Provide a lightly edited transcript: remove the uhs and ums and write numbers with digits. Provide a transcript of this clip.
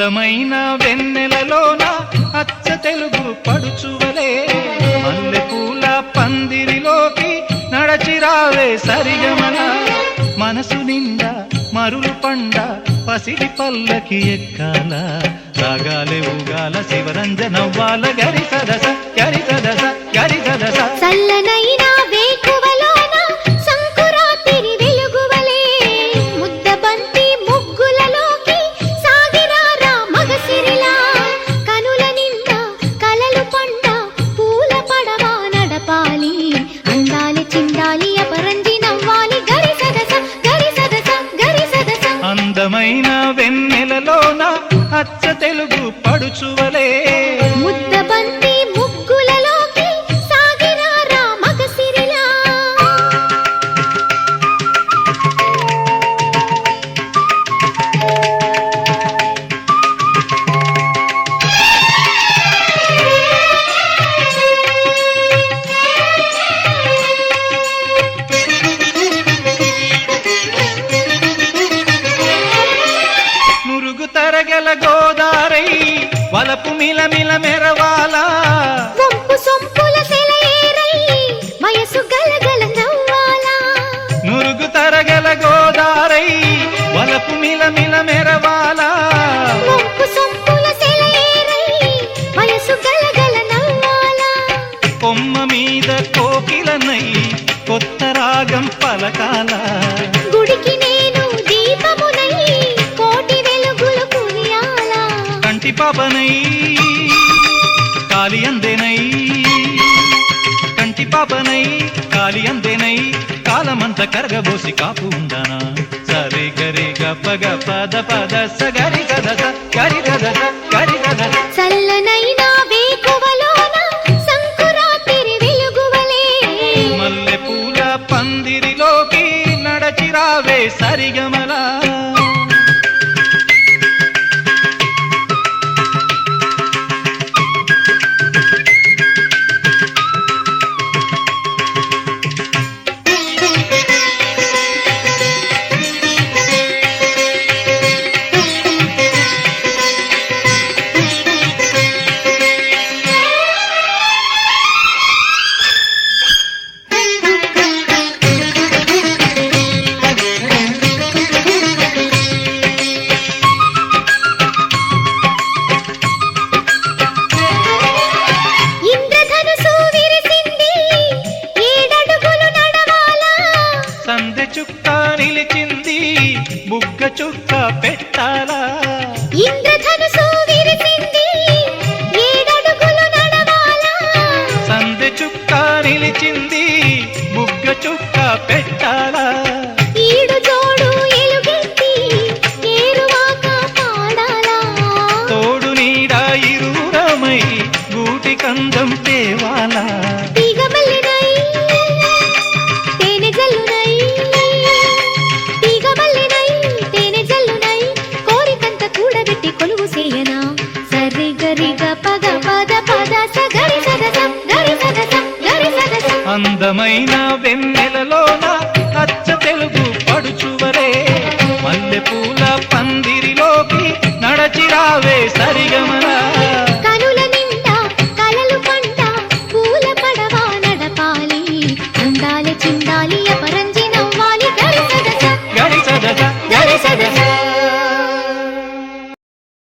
అందమైన వెన్నెలలోన అచ్చ తెలుగు పడుచువలే మల్లెపూల పందిరిలోకి నడచిరావే సరిగమల మనసు నిండా మరులు పండ పసిడి పల్లకి ఎక్కాల రాగాలే ఊగాల శివరంజనవ్వాల గరి సదస గరి సదస గరి సదస చల్లనైనా వేకువలోన సంకురాతిరి వెలుగువలే ముద్దబంతి ముగ్గులలోకి సాగిరారా మగసిరిలా కనుల నిండా కలలు పండ పూల పడవా నడపాలి అందాలి చిందాలి అపరంజి నవ్వాలి గరి సదస గరి సదస గరి సదస అందమైన వెన్నెలలోన అచ్చ తెలుగు పడుచువలే ముద్దబంతి ముగ్గులలోకి సాగిరారా మగసిరిలా మురుగు తరగల గోదారై వలపు మిలమిల మెరవాలా వంపు సొంపుల సెలయేరై వయసు గలగల నవ్వాలా నురుగు తరగల గోదారై వలపు మిలమిల మెరవాలా వంపు సొంపుల సెలయేరై వయసు గలగల నవ్వాలా కొమ్మ మీద కోకిలనై కొత్త రాగం పలకాల గుడికి నేను దీపమునై కోటి వెలుగులు కురియాలా కంటి పాపనై కాలి అందేనై కంటి పాపనై కాలి అందేనై కాలమంత కరగబోసి కాపు ఉందనా సరే గరి గప్ప పద పద సగరి గదస గరి గదస గరి గదస చల్లనైనా వేకువలోన సంకురాతిరి వెలుగువలే మల్లె పూల పందిరిలోకి నడచిరావే సరిగమలా ఇంద్రధనుసు విరిసింది ఏడడుగులు నడవాలా సందె చుక్క నిలిచింది బుగ్గ చుక్క పెట్టాలా ఇంద్రధనుసు విరిసింది ఏడడుగులు నడవాలా సందె చుక్క నిలిచింది బుగ్గ చుక్క పెట్టాలా ఈడు జోడు ఎలుగెత్తి ఏరువాక పాడాలా తోడు నీడ ఇరువురమై గూటి కందం తేవాలా తీగమల్లినై తేనె జల్లునై తీగమల్లినై తేనె జల్లునై కోరికంత కూడబెట్టి కొలువు చేయనా సరి గరి గ పద పద పద స గరి సదస గరి సదస గరి సదస అందమైన వెన్నెలలోన అచ్చ తెలుగు పడుచువరే మల్లె పూల పందిరిలోకి నడచిరావే సరిగమలా